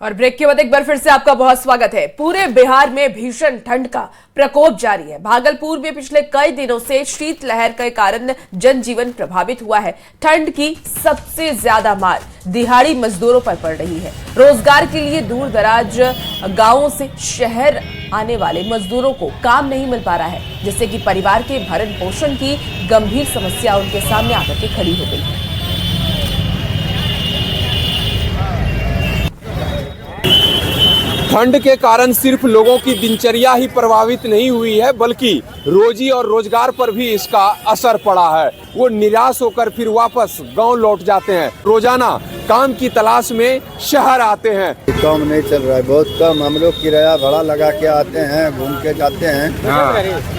और ब्रेक के बाद एक बार फिर से आपका बहुत स्वागत है। पूरे बिहार में भीषण ठंड का प्रकोप जारी है। भागलपुर में पिछले कई दिनों से शीतलहर के कारण जनजीवन प्रभावित हुआ है। ठंड की सबसे ज्यादा मार दिहाड़ी मजदूरों पर पड़ रही है। रोजगार के लिए दूर दराज गांवों से शहर आने वाले मजदूरों को काम नहीं मिल पा रहा है, जिससे कि परिवार के भरण पोषण की गंभीर समस्या उनके सामने आकर के खड़ी हो गई है। ठंड के कारण सिर्फ लोगों की दिनचर्या ही प्रभावित नहीं हुई है, बल्कि रोजी और रोजगार पर भी इसका असर पड़ा है। वो निराश होकर फिर वापस गांव लौट जाते हैं। रोजाना काम की तलाश में शहर आते हैं। काम नहीं चल रहा है, बहुत कम। हम लोग किराया भाड़ा लगा के आते हैं, घूम के जाते हैं।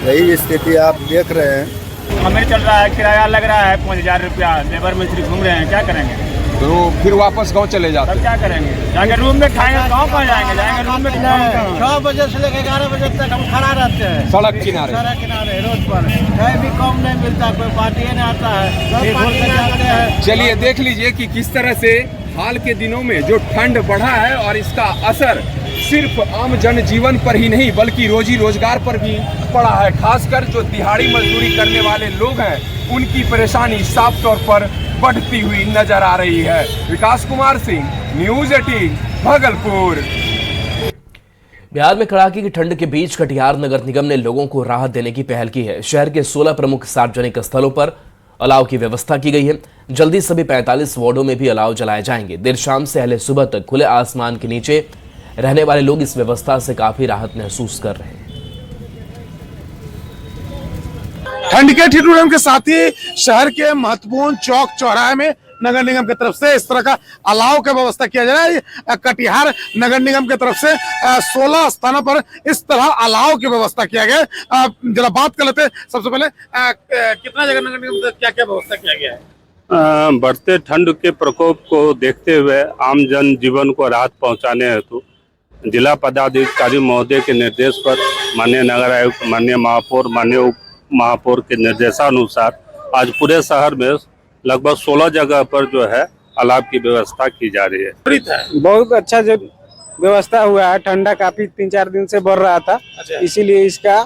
यही स्थिति आप देख रहे हैं। हमें चल रहा है, किराया लग रहा है 5000 रुपया। लेबर मिस्त्री घूम रहे हैं, क्या करेंगे? तो फिर वापस गांव चले जाते हैं। क्या करेंगे? जाके रूम में खाएंगे, गाँव कहाँ जाएंगे? जाएंगे रूम में। 6 बजे से लेकर 11 बजे तक हम खड़ा रहते हैं सड़क किनारे रोड पर। कहीं भी काम नहीं मिलता, कोई पार्टी नहीं आता है। चलिए देख लीजिए कि किस तरह से हाल के दिनों में जो ठंड बढ़ा है और इसका असर सिर्फ आम जनजीवन पर ही नहीं बल्कि रोजी रोजगार पर भी पड़ा है। खासकर जो दिहाड़ी मजदूरी करने वाले लोग हैं, उनकी परेशानी साफ तौर पर बढ़ती हुई नजर आ रही है। विकास कुमार सिंह, न्यूज़ 18, भागलपुर। बिहार में कड़ाके की ठंड के बीच कटिहार नगर निगम ने लोगों को राहत देने की पहल की है। शहर के 16 प्रमुख सार्वजनिक स्थलों पर अलाव की व्यवस्था की गई है। जल्दी सभी 45 वार्डों में भी अलाव जलाए जाएंगे। देर शाम से अहले सुबह तक खुले आसमान के नीचे रहने वाले लोग इस व्यवस्था से काफी राहत महसूस कर रहे हैं। ठंड के ठिठुरन के साथ ही शहर के महत्वपूर्ण चौक चौराहे में नगर निगम की तरफ से इस तरह का अलाव का व्यवस्था किया जा रहा है। कटिहार नगर निगम की तरफ से 16 स्थानों पर इस तरह अलाव की व्यवस्था किया गया। जरा बात कर लेते हैं। सबसे पहले कितना जगह नगर निगम क्या क्या व्यवस्था किया गया है? बढ़ते ठंड के प्रकोप को देखते हुए आम जन जीवन को राहत पहुंचाने हेतु जिला पदाधिकारी महोदय के निर्देश पर माननीय नगर आयुक्त, माननीय महापौर, माननीय उप महापौर के निर्देशानुसार आज पूरे शहर में लगभग 16 जगह पर जो है अलाव की व्यवस्था की जा रही है। बहुत अच्छा जो व्यवस्था हुआ है। ठंडा काफी 3-4 दिन से बढ़ रहा था, इसीलिए इसका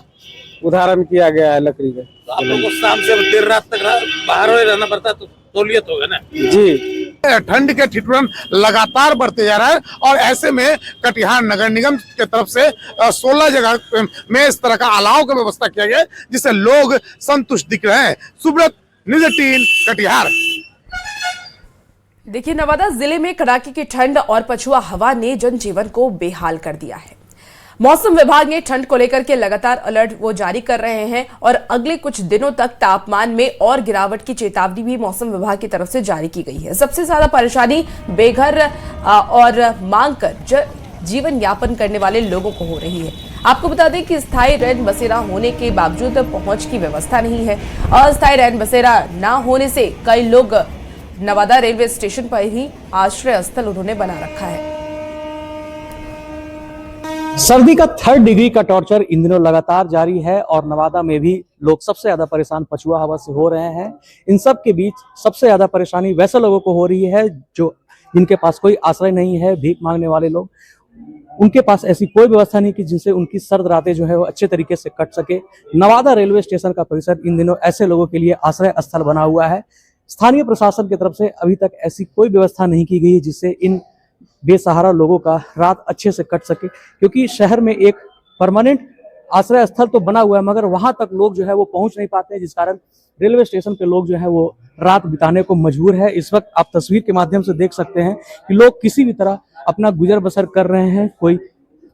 उदाहरण किया गया है लकड़ी का। तो आप लोगों को शाम से देर रात तक बाहर रहना पड़ता है, तो सहूलियत होगा ना जी। ठंड के ठिठुरन लगातार बढ़ते जा रहा है और ऐसे में कटिहार नगर निगम की तरफ से 16 जगह में इस तरह का अलाव का व्यवस्था किया गया है, जिससे लोग संतुष्ट दिख रहे हैं। सुब्रत, न्यूज़ 18, कटिहार। देखिए, नवादा जिले में कड़ाके की ठंड और पछुआ हवा ने जनजीवन को बेहाल कर दिया है। मौसम विभाग ने ठंड को लेकर के लगातार अलर्ट जारी कर रहे हैं और अगले कुछ दिनों तक तापमान में और गिरावट की चेतावनी भी मौसम विभाग की तरफ से जारी की गई है। सबसे ज्यादा परेशानी बेघर और मांग कर जीवन यापन करने वाले लोगों को हो रही है। आपको बता दें कि स्थायी रैन बसेरा होने के बावजूद पहुंच की व्यवस्था नहीं है। अस्थायी रैन बसेरा न होने से कई लोग नवादा रेलवे स्टेशन पर ही आश्रय स्थल उन्होंने बना रखा है। सर्दी का 3rd डिग्री का टॉर्चर इन दिनों लगातार जारी है और नवादा में भी लोग सबसे ज्यादा परेशान पछुआ हवा से हो रहे हैं। इन सब के बीच सबसे ज्यादा परेशानी वैसे लोगों को हो रही है जो जिनके पास कोई आश्रय नहीं है, भीख मांगने वाले लोग। उनके पास ऐसी कोई व्यवस्था नहीं कि जिनसे उनकी सर्द रातें जो है वो अच्छे तरीके से कट सके। नवादा रेलवे स्टेशन का परिसर इन दिनों ऐसे लोगों के लिए आश्रय स्थल बना हुआ है। स्थानीय प्रशासन की तरफ से अभी तक ऐसी कोई व्यवस्था नहीं की गई जिससे इन बेसहारा लोगों का रात अच्छे से कट सके, क्योंकि शहर में एक परमानेंट आश्रय स्थल तो बना हुआ है मगर वहां तक लोग जो है वो पहुंच नहीं पाते हैं, जिस कारण रेलवे स्टेशन पे लोग जो है वो रात बिताने को मजबूर है। इस वक्त आप तस्वीर के माध्यम से देख सकते हैं कि लोग किसी भी तरह अपना गुजर बसर कर रहे हैं। कोई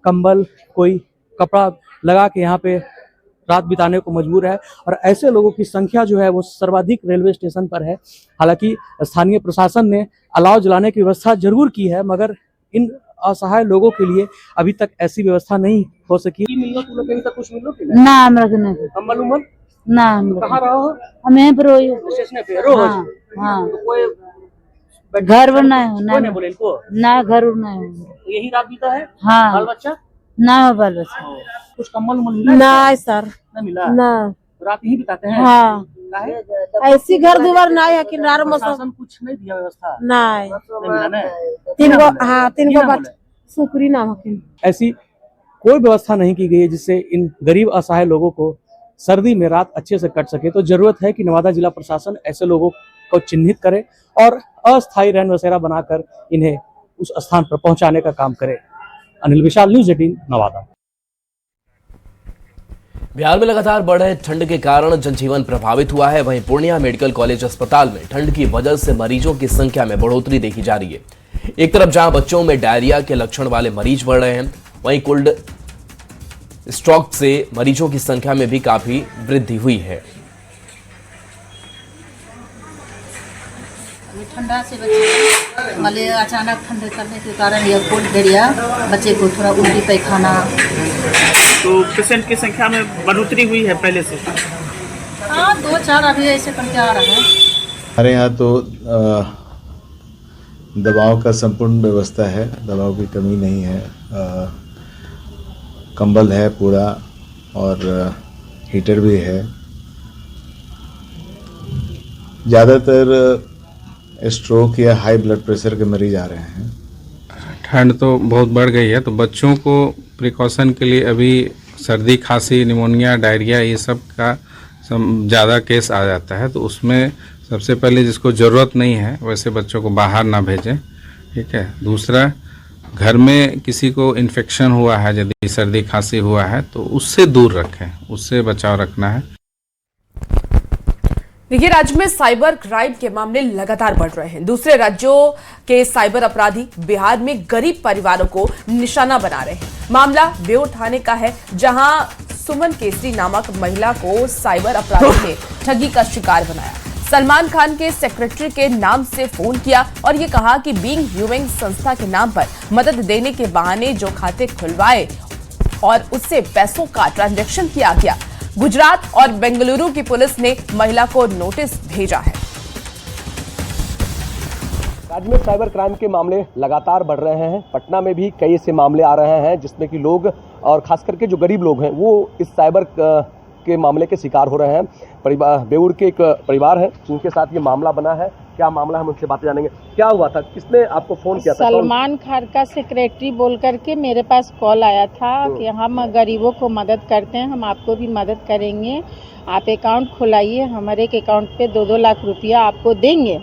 कंबल, कोई कपड़ा लगा के यहाँ पे रात बिताने को मजबूर है और ऐसे लोगों की संख्या जो है वो सर्वाधिक रेलवे स्टेशन पर है। हालांकि स्थानीय प्रशासन ने अलाव जलाने की व्यवस्था जरूर की है मगर इन असहाय लोगों के लिए अभी तक ऐसी व्यवस्था नहीं हो सकी। कुछ ना हमरा के नहीं कंबल उम्बल ना। कहाँ रहो? हम यहीं पर स्टेशन पे रोज। हाँ, तो कोई घर बनाए हो ना? बोले इनको ना घर बनाए हो, यही रात बीता है। हाँ, बाल बच्चा ना बाल बच्चा कुछ कंबल उम्बल ना सर, ना मिला ना रात यही बिताते हैं। हाँ, ऐसी घर दुआर ना है कि प्रशासन कुछ नहीं दिया व्यवस्था नहीं। नहीं मिला ना? 3 गो, हाँ 3 गो सुकरी नाम है। ऐसी कोई व्यवस्था नहीं की गई है जिससे इन गरीब असहाय लोगों को सर्दी में रात अच्छे से कट सके। तो जरूरत है कि नवादा जिला प्रशासन ऐसे लोगों को चिन्हित करे और अस्थायी रैन बसेरा बनाकर इन्हें उस स्थान पर पहुंचाने का काम करे। अनिल विशाल, न्यूज़ 18 नवादा। बिहार में लगातार बढ़ रहे ठंड के कारण जनजीवन प्रभावित हुआ है। वहीं पूर्णिया मेडिकल कॉलेज अस्पताल में ठंड की वजह से मरीजों की संख्या में बढ़ोतरी देखी जा रही है। एक तरफ जहां बच्चों में डायरिया के लक्षण वाले मरीज बढ़ रहे हैं, वहीं कोल्ड स्ट्रोक से मरीजों की संख्या में भी काफी वृद्धि हुई है। ठंडा से बच्चे मलेरिया अचानक ठंडे करने के कारण यह कोल्ड डायरिया बच्चे को थोड़ा उल्टी पैखाना। तो पेशेंट की संख्या में बढ़ोतरी हुई है पहले से? हाँ, 2-4 अभी ऐसे करके आ रहा है। हमारे यहाँ तो दवाओं का संपूर्ण व्यवस्था है, दवाओं की कमी नहीं है। कंबल है पूरा और हीटर भी है। ज़्यादातर स्ट्रोक या हाई ब्लड प्रेशर के मरीज आ रहे हैं। ठंड तो बहुत बढ़ गई है, तो बच्चों को प्रिकॉशन के लिए अभी सर्दी, खांसी, निमोनिया, डायरिया ये सब का ज़्यादा केस आ जाता है। तो उसमें सबसे पहले जिसको ज़रूरत नहीं है वैसे बच्चों को बाहर ना भेजें, ठीक है। दूसरा, घर में किसी को इन्फेक्शन हुआ है, यदि सर्दी खांसी हुआ है तो उससे दूर रखें, उससे बचाव रखना है। देखिए, राज्य में साइबर क्राइम के मामले लगातार बढ़ रहे हैं। दूसरे राज्यों के साइबर अपराधी बिहार में गरीब परिवारों को निशाना बना रहे हैं। मामला बेउर थाने का है, जहां सुमन केसरी नामक महिला को साइबर अपराधी ने ठगी का शिकार बनाया। सलमान खान के सेक्रेटरी के नाम से फोन किया और ये कहा कि बीइंग ह्यूमन संस्था के नाम पर मदद देने के बहाने जो खाते खुलवाए और उससे पैसों का ट्रांजैक्शन किया गया। गुजरात और बेंगलुरु की पुलिस ने महिला को नोटिस भेजा है। राज्य में साइबर क्राइम के मामले लगातार बढ़ रहे हैं। पटना में भी कई ऐसे मामले आ रहे हैं जिसमें कि लोग और खास करके जो गरीब लोग हैं वो इस साइबर के मामले के शिकार हो रहे हैं। बेउर के एक परिवार है जिनके साथ ये मामला बना है। क्या मामला, हम उनसे बातें जानेंगे। क्या हुआ था, किसने आपको फोन किया था? सलमान खान का सेक्रेटरी बोल करके मेरे पास कॉल आया था कि हम गरीबों को मदद करते हैं, हम आपको भी मदद करेंगे, आप अकाउंट खुलाइए, हमारे एक अकाउंट पे 2-2 लाख रुपया आपको देंगे,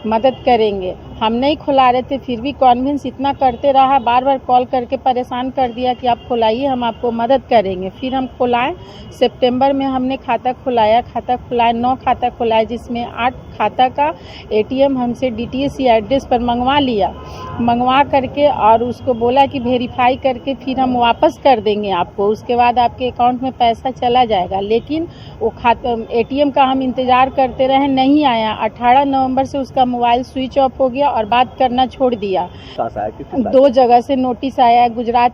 मदद करेंगे। हम नहीं खुला रहे थे, फिर भी कॉन्विंस इतना करते रहा, बार बार कॉल करके परेशान कर दिया कि आप खुलाइए, हम आपको मदद करेंगे। फिर हम खुलाएं, सितंबर में हमने खाता खुलाया, 9 खाता खुलाया, जिसमें 8 खाता का ATM हमसे DTS एड्रेस पर मंगवा करके और उसको बोला कि वेरीफाई करके फिर हम वापस कर देंगे आपको, उसके बाद आपके अकाउंट में पैसा चला जाएगा। लेकिन वो खाता ATM का हम इंतज़ार करते रहे, नहीं आया। 18 नवंबर से उसका मोबाइल स्विच ऑफ हो गया और बात करना छोड़ दिया। 2 जगह से नोटिस आया है, गुजरात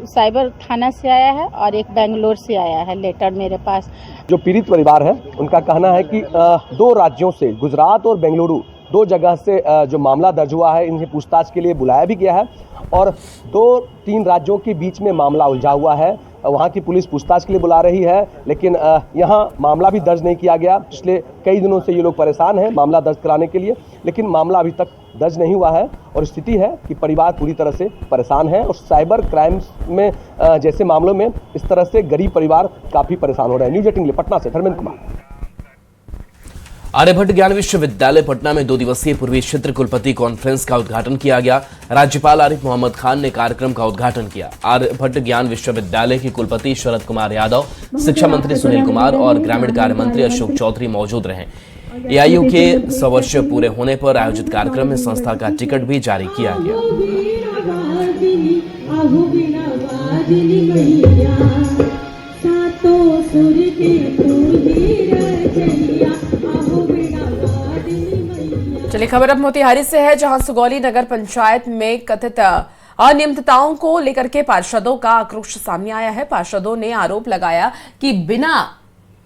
साइबर थाना से आया है और एक बेंगलोर से आया है लेटर मेरे पास। जो पीड़ित परिवार है उनका कहना है कि 2 राज्यों से, गुजरात और बेंगलुरु, 2 जगह से जो मामला दर्ज हुआ है, इन्हें पूछताछ के लिए बुलाया भी गया है और 2-3 राज्यों के बीच में मामला उलझा हुआ है। वहाँ की पुलिस पूछताछ के लिए बुला रही है, लेकिन यहाँ मामला भी दर्ज नहीं किया गया। पिछले कई दिनों से ये लोग परेशान हैं मामला दर्ज कराने के लिए, लेकिन मामला अभी तक दर्ज नहीं हुआ है और स्थिति है कि परिवार पूरी तरह से परेशान है। और साइबर क्राइम्स में जैसे मामलों में इस तरह से गरीब परिवार काफ़ी परेशान हो रहे हैं। न्यूज़ 18 पटना से धर्मेंद्र कुमार। आर्यभट्ट ज्ञान विश्वविद्यालय पटना में 2 दिवसीय पूर्वी क्षेत्र कुलपति कॉन्फ्रेंस का उद्घाटन किया गया। राज्यपाल आरिफ मोहम्मद खान ने कार्यक्रम का उद्घाटन किया। आर्यभट्ट ज्ञान विश्वविद्यालय के कुलपति शरद कुमार यादव, शिक्षा मंत्री सुनील कुमार और ग्रामीण कार्य मंत्री अशोक चौधरी मौजूद रहे। AIU के 100 वर्ष पूरे होने पर आयोजित कार्यक्रम में संस्था का टिकट भी जारी किया गया। चलिए, खबर अब मोतिहारी से है, जहां सुगौली नगर पंचायत में कथित अनियमितताओं को लेकर के पार्षदों का आक्रोश सामने आया है। पार्षदों ने आरोप लगाया कि बिना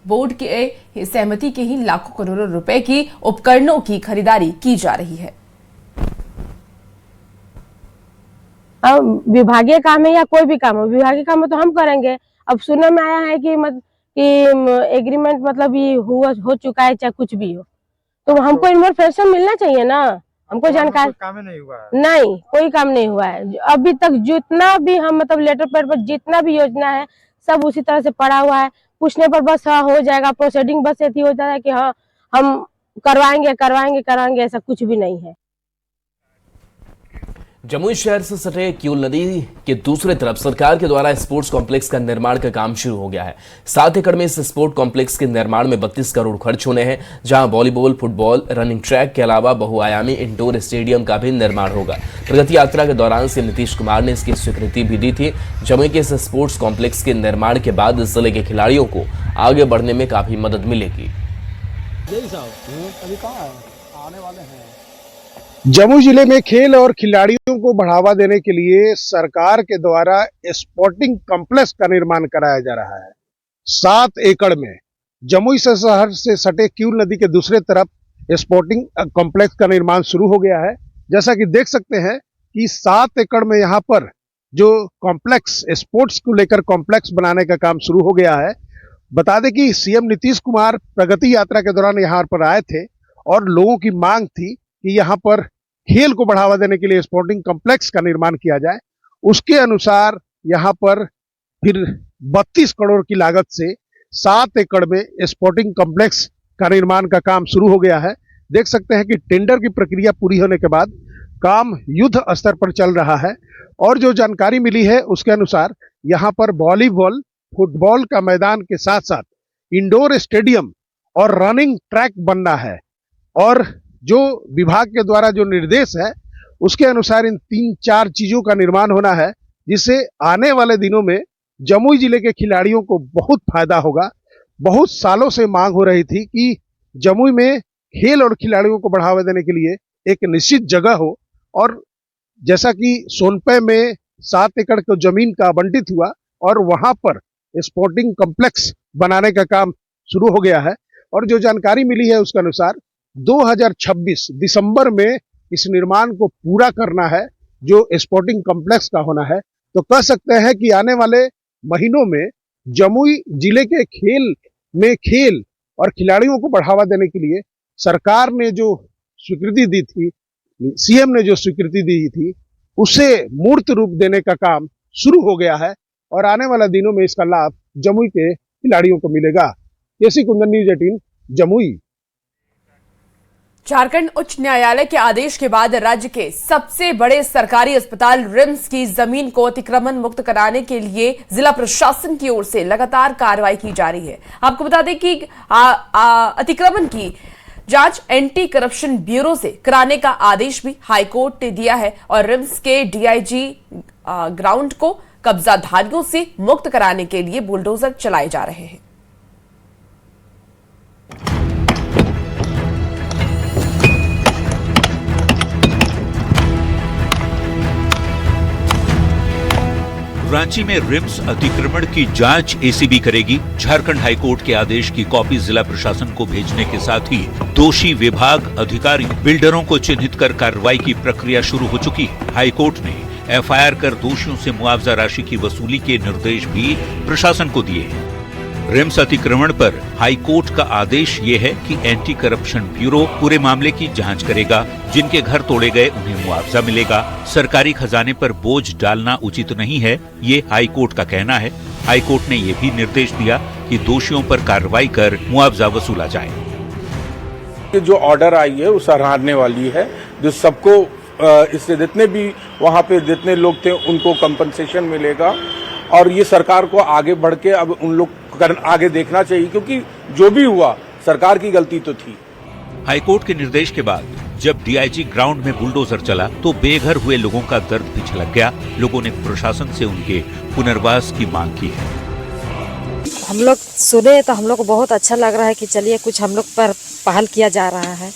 बोर्ड के सहमति के ही लाखों करोड़ों रुपए की उपकरणों की खरीदारी की जा रही है। विभागीय काम है या कोई भी काम हो, विभागीय काम तो हम करेंगे। अब सुनने में आया है कि एग्रीमेंट मतलब ये हो चुका है, चाहे कुछ भी हो, तो हमको इन्फॉर्मेशन मिलना चाहिए ना। हमको जानकारी काम नहीं हुआ है। नहीं, कोई काम नहीं हुआ है अभी तक। जितना भी हम मतलब लेटर पैड पर जितना भी योजना है सब उसी तरह से पड़ा हुआ है। पूछने पर बस हाँ हो जाएगा, प्रोसीडिंग बस ऐसी हो जाता है कि हाँ हम करवाएंगे, ऐसा कुछ भी नहीं है। जमुई शहर से सटे क्यूल नदी के दूसरे तरफ सरकार के द्वारा स्पोर्ट्स कॉम्प्लेक्स का निर्माण का काम शुरू हो गया है। 7 एकड़ में इस स्पोर्ट्स कॉम्प्लेक्स के निर्माण में 32 करोड़ खर्च होने हैं, जहां वॉलीबॉल, फुटबॉल, रनिंग ट्रैक के अलावा बहुआयामी इंडोर स्टेडियम का भी निर्माण होगा। प्रगति यात्रा के दौरान सीएम नीतीश कुमार ने इसकी स्वीकृति भी दी थी। जमुई के इस स्पोर्ट्स कॉम्प्लेक्स के निर्माण के बाद जिले के खिलाड़ियों को आगे बढ़ने में काफी मदद मिलेगी। जमुई जिले में खेल और खिलाड़ियों को बढ़ावा देने के लिए सरकार के द्वारा स्पोर्टिंग कॉम्प्लेक्स का निर्माण कराया जा रहा है। 7 एकड़ में जमुई से शहर से सटे क्यूल नदी के दूसरे तरफ स्पोर्टिंग कॉम्प्लेक्स का निर्माण शुरू हो गया है। जैसा कि देख सकते हैं कि 7 एकड़ में यहाँ पर जो कॉम्प्लेक्स स्पोर्ट्स को लेकर कॉम्प्लेक्स बनाने का काम शुरू हो गया है। बता दें कि सीएम नीतीश कुमार प्रगति यात्रा के दौरान यहाँ पर आए थे और लोगों की मांग थी कि यहाँ पर खेल को बढ़ावा देने के लिए स्पोर्टिंग कॉम्प्लेक्स का निर्माण किया जाए। उसके अनुसार यहाँ पर फिर 32 करोड़ की लागत से 7 एकड़ में स्पोर्टिंग कॉम्प्लेक्स का निर्माण का काम शुरू हो गया है। देख सकते हैं कि टेंडर की प्रक्रिया पूरी होने के बाद काम युद्ध स्तर पर चल रहा है और जो जानकारी मिली है उसके अनुसार यहाँ पर वॉलीबॉल, फुटबॉल का मैदान के साथ साथ इंडोर स्टेडियम और रनिंग ट्रैक बनना है और जो विभाग के द्वारा जो निर्देश है उसके अनुसार इन 3-4 चीजों का निर्माण होना है, जिससे आने वाले दिनों में जमुई जिले के खिलाड़ियों को बहुत फायदा होगा। बहुत सालों से मांग हो रही थी कि जमुई में खेल और खिलाड़ियों को बढ़ावा देने के लिए एक निश्चित जगह हो और जैसा कि सोनपे में 7 एकड़ को जमीन का आवंटित हुआ और वहां पर स्पोर्टिंग कॉम्प्लेक्स बनाने का काम शुरू हो गया है और जो जानकारी मिली है उसके अनुसार 2026 दिसंबर में इस निर्माण को पूरा करना है जो स्पोर्टिंग कॉम्प्लेक्स का होना है। तो कह सकते हैं कि आने वाले महीनों में जमुई जिले के खेल और खिलाड़ियों को बढ़ावा देने के लिए सरकार ने जो स्वीकृति दी थी, सीएम ने जो स्वीकृति दी थी, उसे मूर्त रूप देने का काम शुरू हो गया है और आने वाले दिनों में इसका लाभ जमुई के खिलाड़ियों को मिलेगा। केसी कुंदन, न्यूज़ 18, जमुई। झारखंड उच्च न्यायालय के आदेश के बाद राज्य के सबसे बड़े सरकारी अस्पताल रिम्स की जमीन को अतिक्रमण मुक्त कराने के लिए जिला प्रशासन की ओर से लगातार कार्रवाई की जा रही है। आपको बता दें कि अतिक्रमण की जांच एंटी करप्शन ब्यूरो से कराने का आदेश भी हाईकोर्ट ने दिया है और रिम्स के डीआईजी ग्राउंड को कब्जाधारियों से मुक्त कराने के लिए बुलडोजर चलाए जा रहे हैं। रांची में रिम्स अतिक्रमण की जांच एसीबी करेगी। झारखंड हाईकोर्ट के आदेश की कॉपी जिला प्रशासन को भेजने के साथ ही दोषी विभाग अधिकारी बिल्डरों को चिन्हित कर कार्रवाई की प्रक्रिया शुरू हो चुकी है। हाईकोर्ट ने एफआईआर कर दोषियों से मुआवजा राशि की वसूली के निर्देश भी प्रशासन को दिए हैं। रिम्स अतिक्रमण पर हाईकोर्ट का आदेश ये है कि एंटी करप्शन ब्यूरो पूरे मामले की जांच करेगा। जिनके घर तोड़े गए उन्हें मुआवजा मिलेगा। सरकारी खजाने पर बोझ डालना उचित नहीं है, ये हाईकोर्ट का कहना है। हाईकोर्ट ने ये भी निर्देश दिया कि दोषियों पर कार्रवाई कर मुआवजा वसूला जाए। जो ऑर्डर आई है वो सराहने वाली है, जो सबको इससे जितने भी वहाँ पे जितने लोग थे उनको कंपनसेशन मिलेगा और ये सरकार को आगे बढ़ के अब उन लोग आगे देखना चाहिए क्योंकि जो भी हुआ सरकार की गलती तो थी। हाईकोर्ट के निर्देश के बाद जब डीआईजी ग्राउंड में बुलडोजर चला तो बेघर हुए लोगों का दर्द भी छलक गया। लोगों ने प्रशासन से उनके पुनर्वास की मांग की है। हम लोग सुने तो हम लोग को बहुत अच्छा लग रहा है कि चलिए कुछ हम लोग पर पहल किया जा रहा है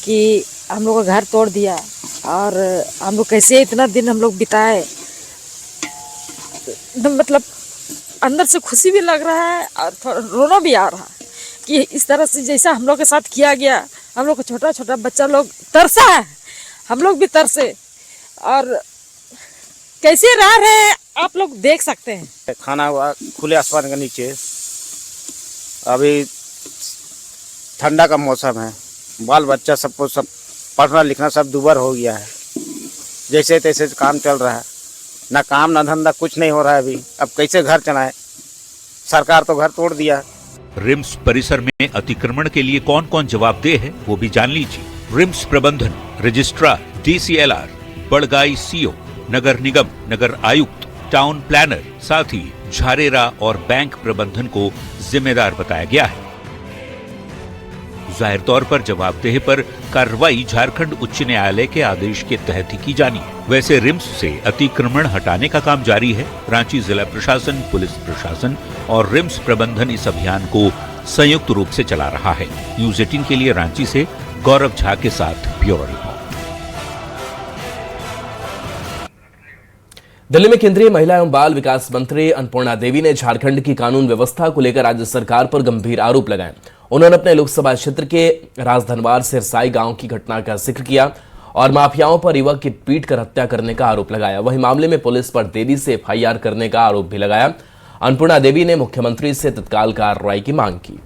कि हम लोग का घर तोड़ दिया और हम लोग कैसे इतना दिन हम लोग बिताए, मतलब अंदर से खुशी भी लग रहा है और थोड़ा रोना भी आ रहा है कि इस तरह से जैसा हम लोग के साथ किया गया। हम लोग को छोटा छोटा बच्चा लोग तरसा है, हम लोग भी तरसे और कैसे रह रहे हैं आप लोग देख सकते हैं। खाना हुआ खुले आसमान के नीचे, अभी ठंडा का मौसम है, बाल बच्चा सबको सब पढ़ना लिखना सब दुबर हो गया है। जैसे तैसे काम चल रहा है, ना काम ना धंधा, कुछ नहीं हो रहा है अभी। अब कैसे घर चलाएं? सरकार तो घर तोड़ दिया है। रिम्स परिसर में अतिक्रमण के लिए कौन कौन जवाबदेह है वो भी जान लीजिए। रिम्स प्रबंधन, रजिस्ट्रार, DCLR, बड़गाई CO, नगर निगम, नगर आयुक्त, टाउन प्लानर, साथ ही झारेरा और बैंक प्रबंधन को जिम्मेदार बताया गया है। जाहिर तौर पर जवाबदेह पर कार्रवाई झारखंड उच्च न्यायालय के आदेश के तहत ही की जानी है। वैसे रिम्स से अतिक्रमण हटाने का काम जारी है। रांची जिला प्रशासन, पुलिस प्रशासन और रिम्स प्रबंधन इस अभियान को संयुक्त रूप से चला रहा है। न्यूज 18 के लिए रांची से गौरव झा के साथ ब्यूरो रिपोर्ट। दिल्ली में केंद्रीय महिला एवं बाल विकास मंत्री अन्नपूर्णा देवी ने झारखंड की कानून व्यवस्था को लेकर राज्य सरकार पर गंभीर आरोप लगाए। उन्होंने अपने लोकसभा क्षेत्र के राजधनवार सिरसाई गांव की घटना का जिक्र किया और माफियाओं पर युवक की पीट कर हत्या करने का आरोप लगाया। वहीं मामले में पुलिस पर देरी से FIR करने का आरोप भी लगाया। अन्नपूर्णा देवी ने मुख्यमंत्री से तत्काल कार्रवाई की मांग की।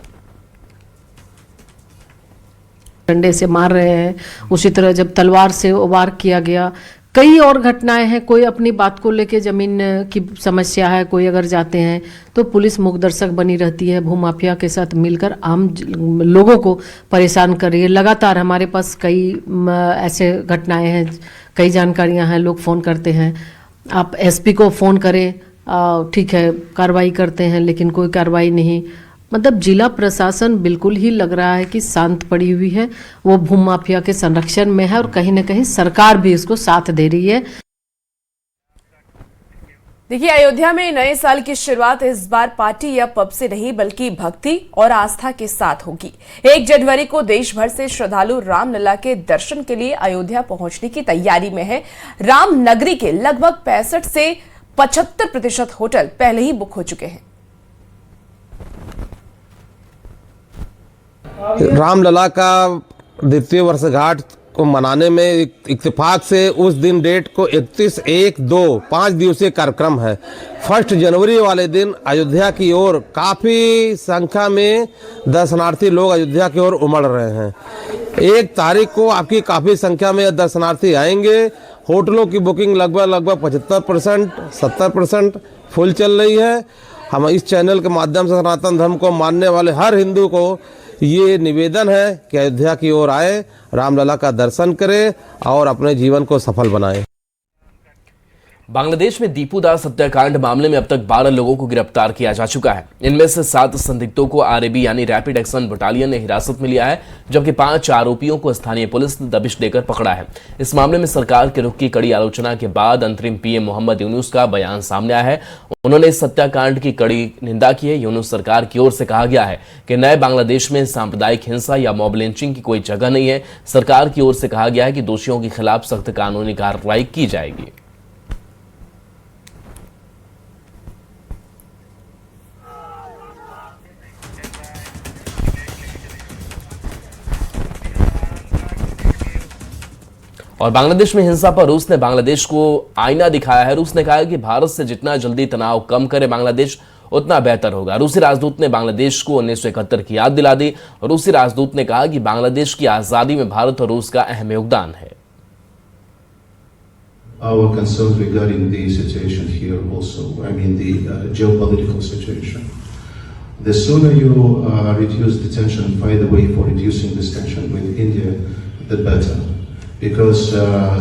डंडे से मार रहे हैं, उसी तरह जब तलवार से वार किया गया। कई और घटनाएं हैं। कोई अपनी बात को लेके जमीन की समस्या है, कोई अगर जाते हैं तो पुलिस मूकदर्शक बनी रहती है, भूमाफिया के साथ मिलकर आम लोगों को परेशान कर रही है। लगातार हमारे पास कई ऐसे घटनाएं हैं, कई जानकारियां हैं। लोग फ़ोन करते हैं, आप SP को फ़ोन करें, ठीक है कार्रवाई करते हैं, लेकिन कोई कार्रवाई नहीं। मतलब जिला प्रशासन बिल्कुल ही लग रहा है कि शांत पड़ी हुई है, वो भूमाफिया के संरक्षण में है और कहीं ना कहीं सरकार भी इसको साथ दे रही है। देखिए, अयोध्या में नए साल की शुरुआत इस बार पार्टी या पब से नहीं बल्कि भक्ति और आस्था के साथ होगी। 1 जनवरी को देश भर से श्रद्धालु रामलला के दर्शन के लिए अयोध्या पहुंचने की तैयारी में है। राम नगरी के लगभग 65 से 75% होटल पहले ही बुक हो चुके हैं। रामलला का द्वितीय वर्षगांठ को मनाने में इत्तेफाक से उस दिन डेट को 31/1/2 5 दिवसीय कार्यक्रम है। 1 जनवरी वाले दिन अयोध्या की ओर काफ़ी संख्या में दर्शनार्थी लोग अयोध्या की ओर उमड़ रहे हैं। 1 तारीख को आपकी काफ़ी संख्या में दर्शनार्थी आएंगे। होटलों की बुकिंग लगभग 75% 70% फुल चल रही है। हम इस चैनल के माध्यम से सनातन धर्म को मानने वाले हर हिंदू को ये निवेदन है कि अयोध्या की ओर आए, रामलला का दर्शन करें और अपने जीवन को सफल बनाएं। बांग्लादेश में दीपू दास हत्याकांड मामले में अब तक 12 लोगों को गिरफ्तार किया जा चुका है। इनमें से 7 संदिग्धों को RAB यानी रैपिड एक्शन बटालियन ने हिरासत में लिया है, जबकि 5 आरोपियों को स्थानीय पुलिस ने दबिश देकर पकड़ा है। इस मामले में सरकार के रुख की कड़ी आलोचना के बाद अंतरिम PM मोहम्मद यूनुस का बयान सामने आया है। उन्होंने इस हत्याकांड की कड़ी निंदा की है। यूनुस सरकार की ओर से कहा गया है कि नए बांग्लादेश में सांप्रदायिक हिंसा या मॉब लिंचिंग की कोई जगह नहीं है। सरकार की ओर से कहा गया है कि दोषियों के खिलाफ सख्त कानूनी कार्रवाई की जाएगी। और बांग्लादेश में हिंसा पर रूस ने बांग्लादेश को आईना दिखाया है। रूस ने कहा है कि भारत से जितना जल्दी तनाव कम करे बांग्लादेश, उतना बेहतर होगा। रूसी राजदूत ने बांग्लादेश को 1971 की याद दिला दी। रूसी राजदूत ने कहा कि बांग्लादेश की आजादी में भारत और रूस का अहम योगदान है। Our concerns regarding the situation here also, I mean the geopolitical situation. The sooner you reduce the tension, find a way for reducing this tension with India, the better. Because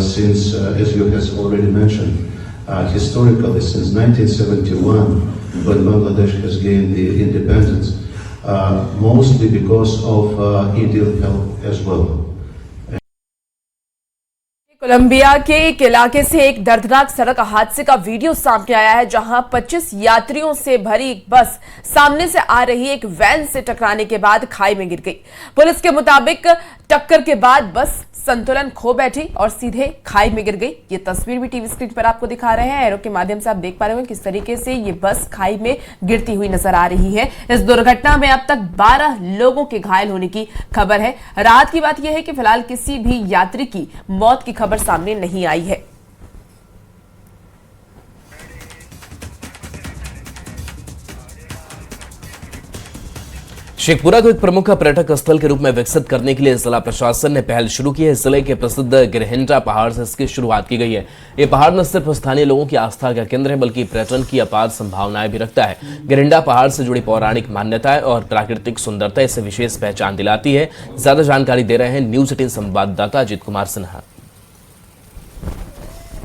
since, as you has already mentioned, historically since 1971, when Bangladesh has gained the independence, mostly because of Indian help as well. Colombia के एक इलाके से एक दर्दनाक सड़क हादसे का video सामने आया है, जहां 25 यात्रियों से भरी एक बस सामने से आ रही एक वैन से टकराने के बाद खाई में गिर गई। पुलिस के मुताबिक टक्कर के बाद बस संतुलन खो बैठी और सीधे खाई में गिर गई। ये तस्वीर भी टीवी स्क्रीन पर आपको दिखा रहे हैं। एरो के माध्यम से आप देख पा रहे हो किस तरीके से ये बस खाई में गिरती हुई नजर आ रही है। इस दुर्घटना में अब तक 12 लोगों के घायल होने की खबर है। राहत की बात यह है कि फिलहाल किसी भी यात्री की मौत की खबर सामने नहीं आई है। शेखपुरा को एक प्रमुख पर्यटक स्थल के रूप में विकसित करने के लिए जिला प्रशासन ने पहल शुरू की है। जिले के प्रसिद्ध गिरहिंडा पहाड़ से इसकी शुरुआत की गई है। ये पहाड़ न सिर्फ स्थानीय लोगों की आस्था का केंद्र है, बल्कि पर्यटन की अपार संभावनाएं भी रखता है। गिरहिंडा पहाड़ से जुड़ी पौराणिक मान्यताएं और प्राकृतिक सुंदरता इसे विशेष पहचान दिलाती है। ज्यादा जानकारी दे रहे हैं न्यूज 18 संवाददाता अजीत कुमार सिन्हा।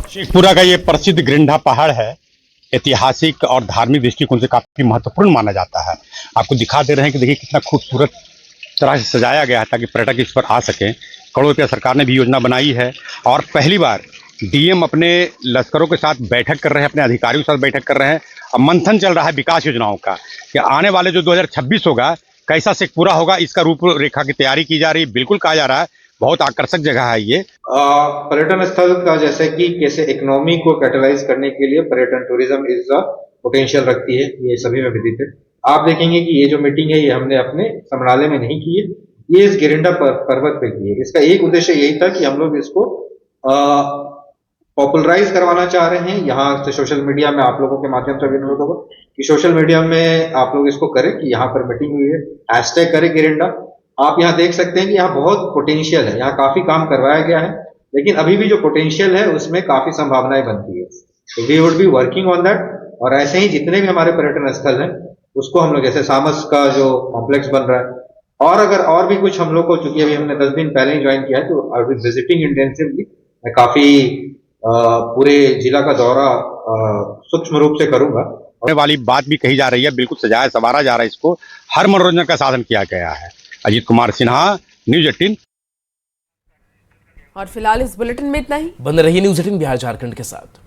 शेखपुरा का ये प्रसिद्ध गिरहिंडा पहाड़ है, ऐतिहासिक और धार्मिक दृष्टिकोण से काफी महत्वपूर्ण माना जाता है। आपको दिखा दे रहे हैं कि देखिए कितना खूबसूरत तरह से सजाया गया है ताकि पर्यटक इस पर आ सकें। करोड़ों रुपया सरकार ने भी योजना बनाई है और पहली बार डीएम अपने लश्करों के साथ बैठक कर रहे हैं, अपने अधिकारियों के साथ बैठक कर रहे हैं और मंथन चल रहा है विकास योजनाओं का कि आने वाले जो 2026 होगा कैसा शेखपुरा होगा, इसका रूपरेखा की तैयारी की जा रही है। बिल्कुल कहा जा रहा है बहुत आकर्षक जगह है ये। पर्यटन स्थल का जैसे कि कैसे इकोनॉमी को कैटलाइज करने के लिए पर्यटन टूरिज्म इज अ पोटेंशियल रखती है, ये सभी में विदित है। आप देखेंगे कि ये जो मीटिंग है ये हमने अपने समराले में नहीं की है, ये इस गिरिंडा पर्वत पे की है। इसका एक उद्देश्य यही था कि हम लोग इसको पॉपुलराइज करवाना चाह रहे हैं। यहाँ से सोशल मीडिया में आप लोगों के माध्यम से अनुरोध होगा कि सोशल मीडिया में आप लोग इसको करें कि यहाँ पर मीटिंग हुई है, हैशटैग करें गिरिंडा। आप यहाँ देख सकते हैं कि यहाँ बहुत पोटेंशियल है, यहाँ काफी काम करवाया गया है, लेकिन अभी भी जो पोटेंशियल है उसमें काफी संभावनाएं बनती है। तो we would be working on that. और ऐसे ही जितने भी हमारे पर्यटन स्थल हैं उसको हम लोग, जैसे सामस का जो कॉम्प्लेक्स बन रहा है, और अगर और भी कुछ हम लोग को, चूंकि अभी हमने 10 दिन पहले ही ज्वाइन किया है, तो आई विल विजिटिंग इंटेंसिवली। मैं काफी पूरे जिला का दौरा सूक्ष्म रूप से करूंगा। होने वाली बात भी कही जा रही है, बिल्कुल सजाया संवारा जा रहा है, इसको हर मनोरंजन का साधन किया गया है। अजीत कुमार सिन्हा, न्यूज 18। और फिलहाल इस बुलेटिन में इतना ही। बने रहिए न्यूज 18 बिहार झारखंड के साथ।